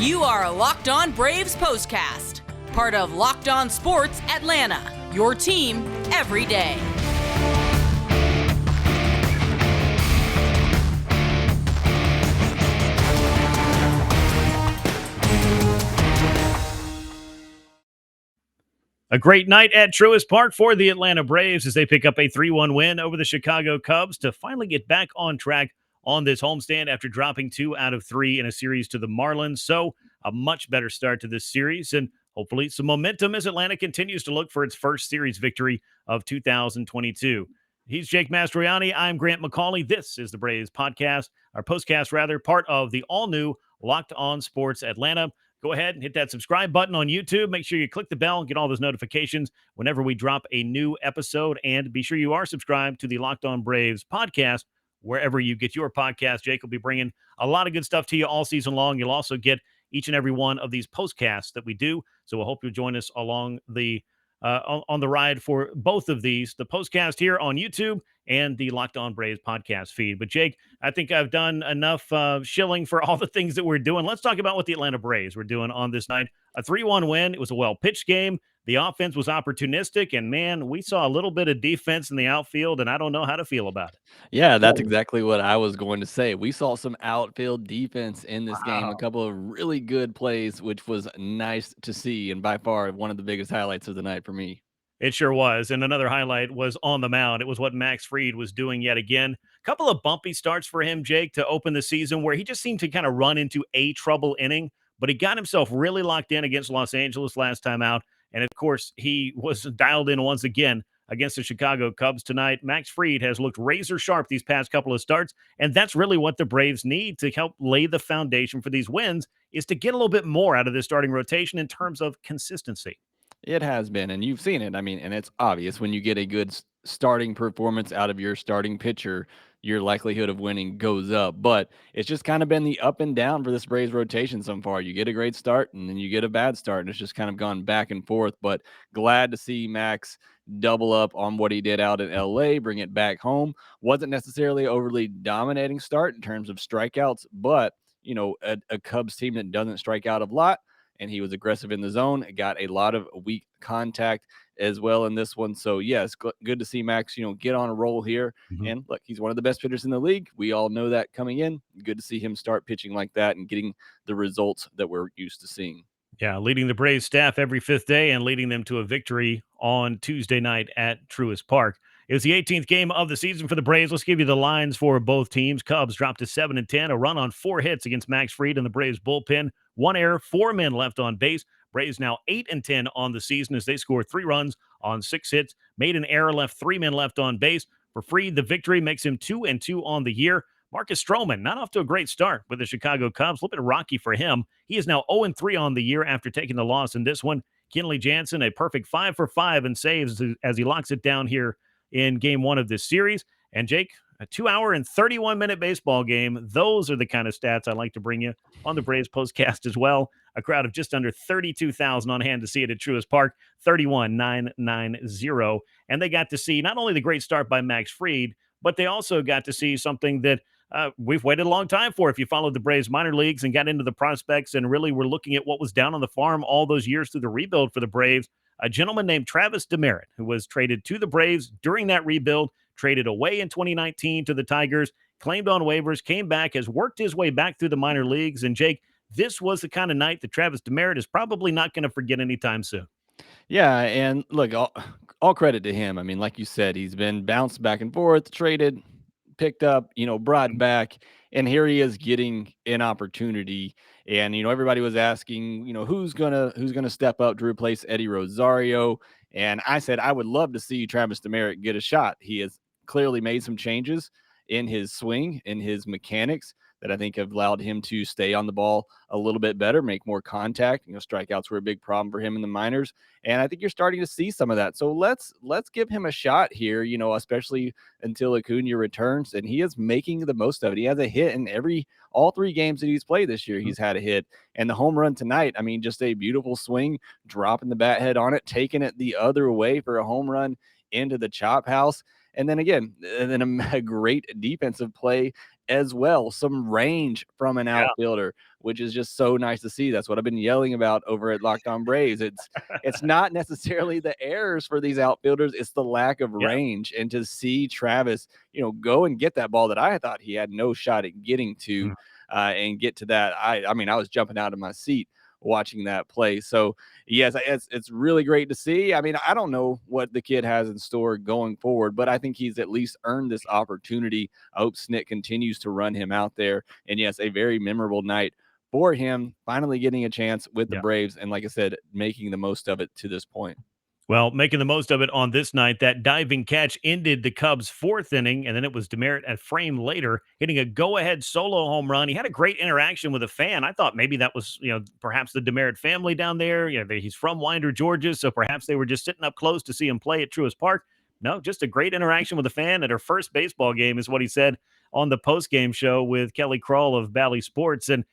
You are Locked On Braves POSTCAST, part of Locked On Sports Atlanta, your team every day. A great night at Truist Park for the Atlanta Braves as they pick up a 3-1 win over the Chicago Cubs to finally get back on track on this homestand after dropping 2 out of 3 in a series to the Marlins. So a much better start to this series and hopefully some momentum as Atlanta continues to look for its first series victory of 2022. He's Jake Mastroianni. I'm Grant McAuley. This is the Braves podcast, our postcast rather, part of the all-new Locked On Sports Atlanta. Go ahead and hit that subscribe button on YouTube. Make sure you click the bell and get all those notifications whenever we drop a new episode. And be sure you are subscribed to the Locked On Braves podcast wherever you get your podcast. Jake will be bringing a lot of good stuff to you all season long. You'll also get each and every one of these postcasts that we do. So we'll hope you'll join us along the on the ride for both of these, the postcast here on YouTube and the Locked On Braves podcast feed. But Jake, I think I've done enough shilling for all the things that we're doing. Let's talk about what the Atlanta Braves were doing on this night. A 3-1 win. It was a well-pitched game. The offense was opportunistic, and, man, we saw a little bit of defense in the outfield, and I don't know how to feel about it. Yeah, that's exactly what I was going to say. We saw some outfield defense in this game, a couple of really good plays, which was nice to see, and by far one of the biggest highlights of the night for me. It sure was. And another highlight was on the mound. It was what Max Fried was doing yet again. A couple of bumpy starts for him, Jake, to open the season where he just seemed to kind of run into a trouble inning, but he got himself really locked in against Los Angeles last time out. And, of course, he was dialed in once again against the Chicago Cubs tonight. Max Fried has looked razor sharp these past couple of starts, and that's really what the Braves need to help lay the foundation for these wins, is to get a little bit more out of this starting rotation in terms of consistency. It has been, and you've seen it. I mean, and it's obvious when you get a good starting performance out of your starting pitcher, your likelihood of winning goes up. But it's just kind of been the up and down for this Braves rotation so far. You get a great start, and then you get a bad start, and it's just kind of gone back and forth. But glad to see Max double up on what he did out in LA, bring it back home. Wasn't necessarily overly dominating start in terms of strikeouts, but, you know, a Cubs team that doesn't strike out a lot, and he was aggressive in the zone, got a lot of weak contact as well in this one. So, yes, good to see Max, get on a roll here. Mm-hmm. And, look, he's one of the best pitchers in the league. We all know that coming in. Good to see him start pitching like that and getting the results that we're used to seeing. Yeah, leading the Braves staff every fifth day and leading them to a victory on Tuesday night at Truist Park. It was the 18th game of the season for the Braves. Let's give you the lines for both teams. Cubs dropped to 7-10, a run on 4 hits against Max Fried and the Braves bullpen. 1 error, 4 men left on base. Braves now 8-10 on the season as they scored 3 runs on 6 hits, made an error, left 3 men left on base. For Fried, the victory makes him 2-2 on the year. Marcus Stroman, not off to a great start with the Chicago Cubs. A little bit rocky for him. He is now 0-3 on the year after taking the loss in this one. Kenley Jansen, a perfect 5 for 5 in saves as he locks it down here in game 1 of this series. And Jake, a 2-hour and 31-minute baseball game. Those are the kind of stats I like to bring you on the Braves postcast as well. A crowd of just under 32,000 on hand to see it at Truist Park, 31,990. And they got to see not only the great start by Max Fried, but they also got to see something that we've waited a long time for. If you followed the Braves minor leagues and got into the prospects and really were looking at what was down on the farm all those years through the rebuild for the Braves, a gentleman named Truist Demeritte, who was traded to the Braves during that rebuild, traded away in 2019 to the Tigers, claimed on waivers, came back, has worked his way back through the minor leagues. And Jake, this was the kind of night that Truist Demeritte is probably not going to forget anytime soon. Yeah, and look, all credit to him. I mean, like you said, he's been bounced back and forth, traded, picked up, brought back, and here he is getting an opportunity. And everybody was asking, who's gonna step up to replace Eddie Rosario. And I said I would love to see Truist Demeritte get a shot. He has clearly made some changes in his swing, in his mechanics, that I think have allowed him to stay on the ball a little bit better, make more contact. Strikeouts were a big problem for him in the minors, and I think you're starting to see some of that. So let's give him a shot here, especially until Acuña returns, and he is making the most of it. He has a hit in all 3 games that he's played this year. He's had a hit, and the home run tonight, I mean, just a beautiful swing, dropping the bat head on it, taking it the other way for a home run into the chop house. And then again, a great defensive play as well. Some range from an outfielder, which is just so nice to see. That's what I've been yelling about over at Locked On Braves. It's not necessarily the errors for these outfielders, it's the lack of range. And to see Travis, go and get that ball that I thought he had no shot at getting to, and get to that. I mean, I was jumping out of my seat watching that play. So yes, it's really great to see. I mean, I don't know what the kid has in store going forward, but I think he's at least earned this opportunity. I hope Snit continues to run him out there. And yes, a very memorable night for him, finally getting a chance with the Braves. And like I said, making the most of it to this point. Well, making the most of it on this night, that diving catch ended the Cubs' fourth inning, and then it was Demeritte at frame later hitting a go-ahead solo home run. He had a great interaction with a fan. I thought maybe that was, perhaps the Demeritte family down there. He's from Winder, Georgia, so perhaps they were just sitting up close to see him play at Truist Park. No, just a great interaction with a fan at her first baseball game is what he said on the post-game show with Kelly Kroll of Bally Sports. And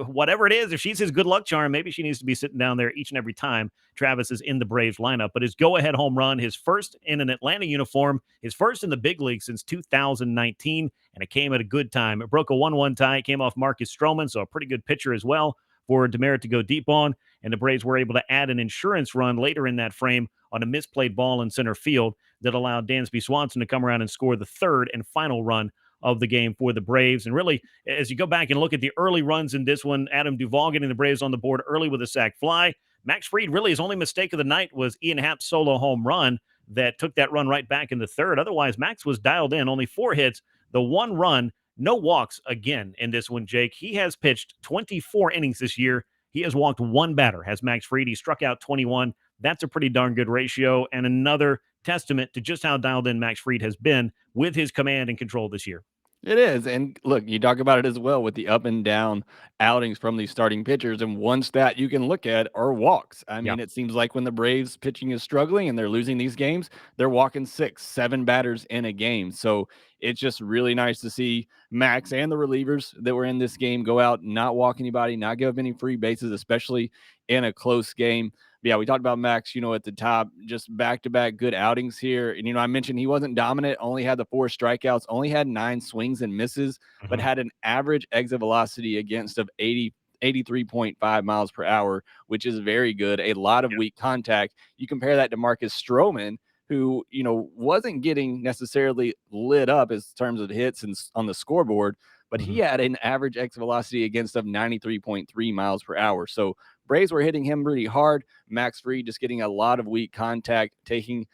whatever it is, if she's his good luck charm, maybe she needs to be sitting down there each and every time Travis is in the Braves lineup. But his go-ahead home run, his first in an Atlanta uniform, his first in the big league since 2019, and it came at a good time. It broke a 1-1 tie. It came off Marcus Stroman, so a pretty good pitcher as well for Demeritte to go deep on, and the Braves were able to add an insurance run later in that frame on a misplayed ball in center field that allowed Dansby Swanson to come around and score the third and final run of the game for the Braves. And really, as you go back and look at the early runs in this one, Adam Duvall getting the Braves on the board early with a sac fly. Max Fried, really his only mistake of the night was Ian Happ's solo home run that took that run right back in the third. Otherwise, Max was dialed in, only 4 hits, the 1 run, no walks again in this one, Jake. He has pitched 24 innings this year. He has walked 1 batter, has Max Fried. He struck out 21. That's a pretty darn good ratio, and another testament to just how dialed in Max Fried has been with his command and control this year. It is. And look, you talk about it as well with the up and down outings from these starting pitchers. And one stat you can look at are walks. I mean, it seems like when the Braves pitching is struggling and they're losing these games, they're walking 6, 7 batters in a game. So it's just really nice to see Max and the relievers that were in this game go out, not walk anybody, not give up any free bases, especially in a close game. But yeah, we talked about Max, at the top, just back-to-back good outings here. And, I mentioned he wasn't dominant, only had the 4 strikeouts, only had 9 swings and misses, but had an average exit velocity against of 83.5 miles per hour, which is very good. A lot of weak contact. You compare that to Marcus Stroman, who, wasn't getting necessarily lit up as terms of hits and on the scoreboard, but he had an average exit velocity against of 93.3 miles per hour. So Braves were hitting him really hard. Max Fried just getting a lot of weak contact, taking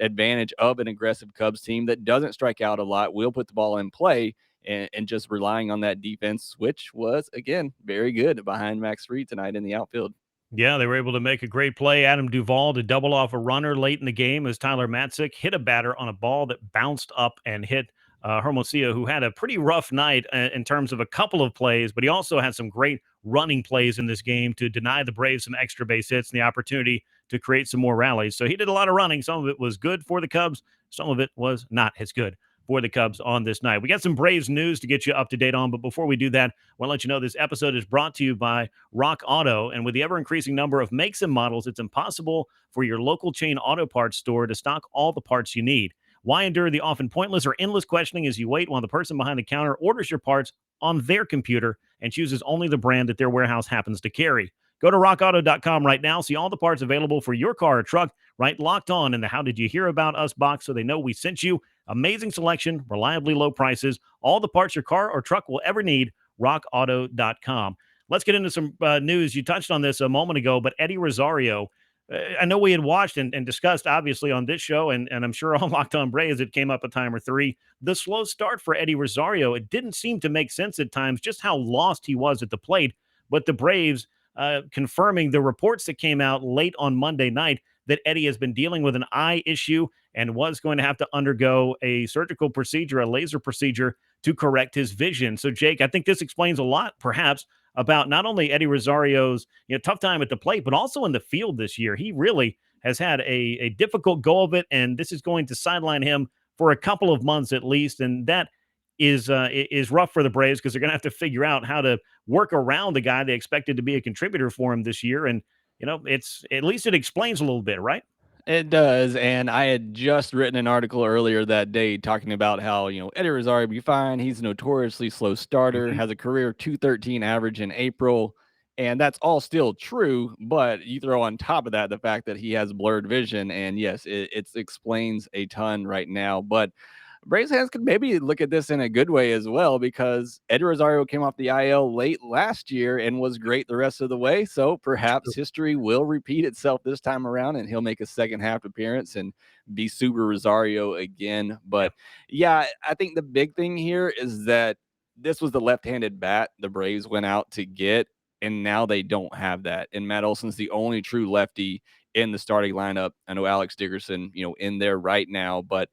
advantage of an aggressive Cubs team that doesn't strike out a lot, will put the ball in play, and just relying on that defense, which was, again, very good behind Max Fried tonight in the outfield. Yeah, they were able to make a great play. Adam Duvall to double off a runner late in the game as Tyler Matzik hit a batter on a ball that bounced up and hit Hermosillo, who had a pretty rough night in terms of a couple of plays, but he also had some great running plays in this game to deny the Braves some extra base hits and the opportunity to create some more rallies. So he did a lot of running. Some of it was good for the Cubs. Some of it was not as good for the Cubs on this night. We got some Braves news to get you up to date on, but before we do that, I want to let you know this episode is brought to you by Rock Auto, and with the ever-increasing number of makes and models, it's impossible for your local chain auto parts store to stock all the parts you need. Why endure the often pointless or endless questioning as you wait while the person behind the counter orders your parts on their computer and chooses only the brand that their warehouse happens to carry? Go to rockauto.com right now. See all the parts available for your car or truck, right locked on in the How Did You Hear About Us box so they know we sent you. Amazing selection, reliably low prices, all the parts your car or truck will ever need, rockauto.com. Let's get into some news. You touched on this a moment ago, but Eddie Rosario, I know we had watched and discussed, obviously, on this show, and I'm sure on Locked On Braves, it came up a time or 3. The slow start for Eddie Rosario, it didn't seem to make sense at times just how lost he was at the plate, but the Braves confirming the reports that came out late on Monday night that Eddie has been dealing with an eye issue and was going to have to undergo a surgical procedure, a laser procedure, to correct his vision. So, Jake, I think this explains a lot, perhaps, about not only Eddie Rosario's tough time at the plate, but also in the field this year. He really has had a difficult go of it, and this is going to sideline him for a couple of months at least, and that is rough for the Braves because they're going to have to figure out how to work around the guy they expected to be a contributor for him this year. And it's at least it explains a little bit, right? It does, and I had just written an article earlier that day talking about how, Eddie Rosario will be fine. He's a notoriously slow starter, Mhm. has a career 213 average in April, and that's all still true, but you throw on top of that the fact that he has blurred vision, and yes, it explains a ton right now, but Braves fans could maybe look at this in a good way as well because Eddie Rosario came off the IL late last year and was great the rest of the way. So perhaps history will repeat itself this time around and he'll make a second half appearance and be Super Rosario again. But yeah, I think the big thing here is that this was the left-handed bat the Braves went out to get, and now they don't have that. And Matt Olson's the only true lefty in the starting lineup. I know Alex Dickerson, in there right now, but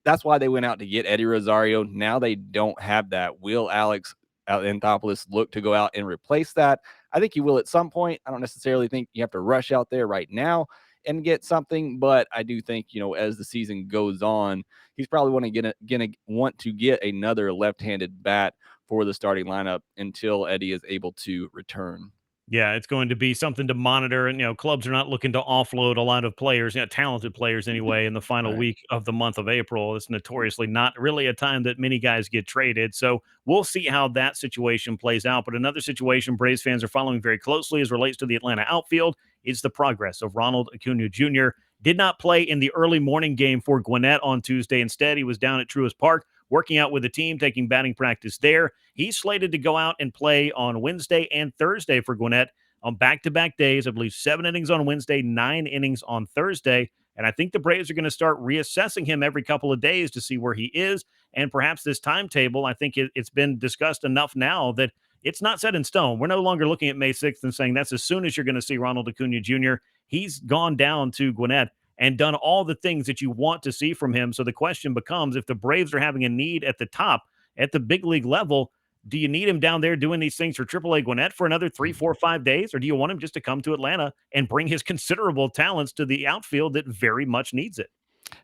that's why they went out to get Eddie Rosario. Now they don't have that. Will Alex Anthopoulos look to go out and replace that? I think he will at some point. I don't necessarily think you have to rush out there right now and get something, but I do think, as the season goes on, he's probably gonna want to get another left-handed bat for the starting lineup until Eddie is able to return. Yeah, it's going to be something to monitor. And, clubs are not looking to offload a lot of players, talented players anyway, in the final Right. week of the month of April. It's notoriously not really a time that many guys get traded. So we'll see how that situation plays out. But another situation Braves fans are following very closely as relates to the Atlanta outfield is the progress of Ronald Acuna Jr. Did not play in the early morning game for Gwinnett on Tuesday. Instead, he was down at Truist Park working out with the team, taking batting practice there. He's slated to go out and play on Wednesday and Thursday for Gwinnett on back-to-back days. I believe 7 innings on Wednesday, 9 innings on Thursday. And I think the Braves are going to start reassessing him every couple of days to see where he is. And perhaps this timetable, I think it's been discussed enough now that it's not set in stone. We're no longer looking at May 6th and saying that's as soon as you're going to see Ronald Acuna Jr. He's gone down to Gwinnett and done all the things that you want to see from him. So the question becomes, if the Braves are having a need at the top, at the big league level, do you need him down there doing these things for AAA Gwinnett for another 3, 4, 5 days? Or do you want him just to come to Atlanta and bring his considerable talents to the outfield that very much needs it?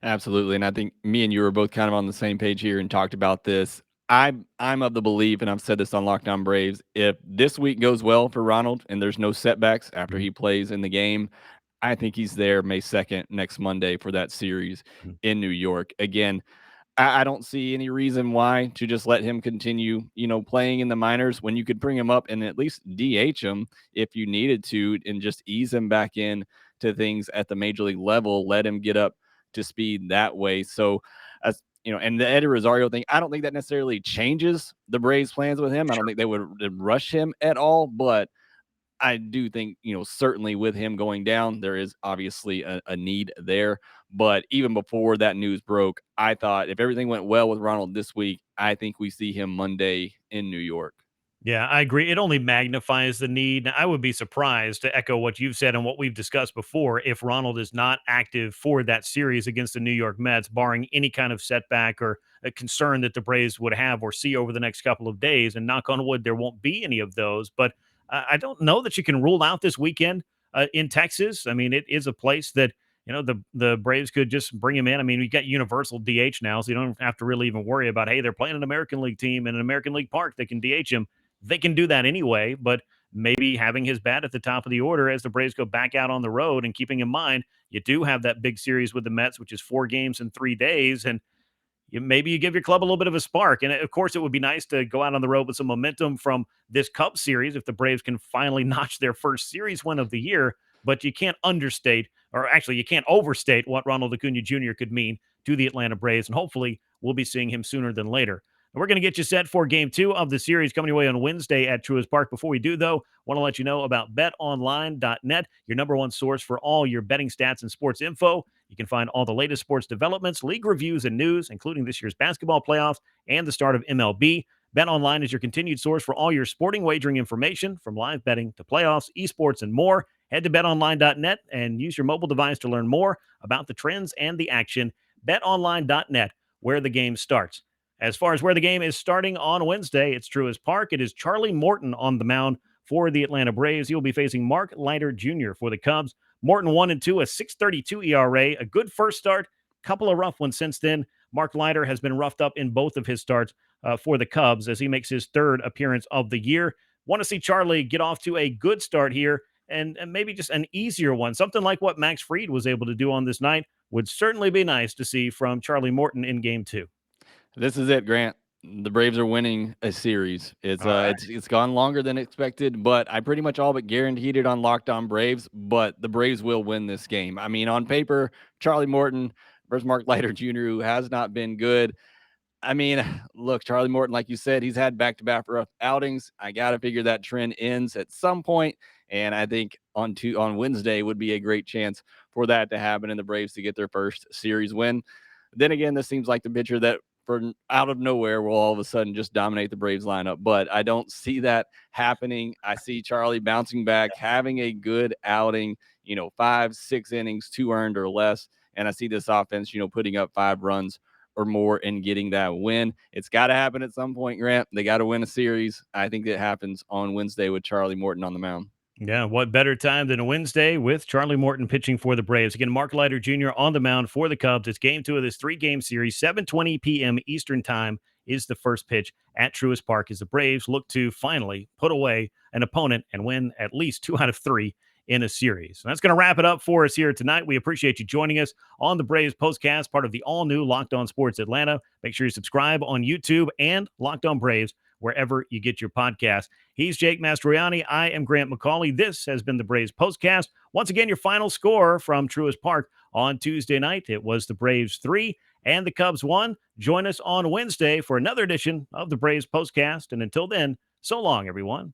Absolutely. And I think me and you were both kind of on the same page here and talked about this. I'm of the belief, and I've said this on Lockdown Braves, if this week goes well for Ronald and there's no setbacks after he plays in the game, I think he's there May 2nd, next Monday, for that series in New York. Again, I don't see any reason why to just let him continue, playing in the minors when you could bring him up and at least DH him if you needed to and just ease him back in to things at the major league level, let him get up to speed that way. So, as and the Eddie Rosario thing, I don't think that necessarily changes the Braves' plans with him. I don't think they would rush him at all, but I do think, certainly with him going down, there is obviously a need there. But even before that news broke, I thought if everything went well with Ronald this week, I think we see him Monday in New York. Yeah, I agree. It only magnifies the need. I would be surprised, to echo what you've said and what we've discussed before, if Ronald is not active for that series against the New York Mets, barring any kind of setback or a concern that the Braves would have or see over the next couple of days. And knock on wood, there won't be any of those. But I don't know that you can rule out this weekend in Texas. I mean, it is a place that the Braves could just bring him in. I mean, we got universal DH now, so you don't have to really even worry about, hey, they're playing an American League team in an American League park that can DH him. They can do that anyway, but maybe having his bat at the top of the order as the Braves go back out on the road, and keeping in mind you do have that big series with the Mets, which is 4 games in 3 days, and maybe you give your club a little bit of a spark. And of course, it would be nice to go out on the road with some momentum from this Cup series if the Braves can finally notch their first series win of the year. But you can't understate, or actually, you can't overstate what Ronald Acuna Jr. could mean to the Atlanta Braves. And hopefully, we'll be seeing him sooner than later. We're going to get you set for game 2 of the series coming your way on Wednesday at Truist Park. Before we do, though, want to let you know about betonline.net, your number one source for all your betting stats and sports info. You can find all the latest sports developments, league reviews, and news, including this year's basketball playoffs and the start of MLB. BetOnline is your continued source for all your sporting wagering information, from live betting to playoffs, esports, and more. Head to betonline.net and use your mobile device to learn more about the trends and the action. BetOnline.net, where the game starts. As far as where the game is starting on Wednesday, it's Truist Park. It is Charlie Morton on the mound for the Atlanta Braves. He will be facing Mark Leiter Jr. for the Cubs. Morton 1-2, a 6.32 ERA, a good first start, couple of rough ones since then. Mark Leiter has been roughed up in both of his starts for the Cubs as he makes his 3rd appearance of the year. Want to see Charlie get off to a good start here and maybe just an easier one. Something like what Max Fried was able to do on this night would certainly be nice to see from Charlie Morton in game 2. This is it, Grant. The Braves are winning a series. It's All right. it's gone longer than expected, but I pretty much all but guaranteed it on Locked On Braves. But the Braves will win this game. I mean, on paper, Charlie Morton versus Mark Leiter Jr., who has not been good. I mean, look, Charlie Morton, like you said, he's had back-to-back rough outings. I got to figure that trend ends at some point, and I think on Wednesday would be a great chance for that to happen and the Braves to get their first series win. Then again, this seems like the pitcher that for out of nowhere will all of a sudden just dominate the Braves lineup, but I don't see that happening. I see Charlie bouncing back, having a good outing, 5-6 innings, 2 earned or less, and I see this offense, putting up 5 runs or more and getting that win. It's got to happen at some point, Grant. They got to win a series. I think that happens on Wednesday with Charlie Morton on the mound. Yeah, what better time than a Wednesday with Charlie Morton pitching for the Braves. Again, Mark Leiter Jr. on the mound for the Cubs. It's game 2 of this 3-game series. 7:20 p.m. Eastern time is the first pitch at Truist Park as the Braves look to finally put away an opponent and win at least 2 out of 3 in a series. And that's going to wrap it up for us here tonight. We appreciate you joining us on the Braves Postcast, part of the all-new Locked On Sports Atlanta. Make sure you subscribe on YouTube and Locked On Braves wherever you get your podcast. He's Jake Mastroianni. I am Grant McAuley. This has been the Braves Postcast. Once again, your final score from Truist Park on Tuesday night. It was the Braves 3 and the Cubs 1. Join us on Wednesday for another edition of the Braves Postcast. And until then, so long, everyone.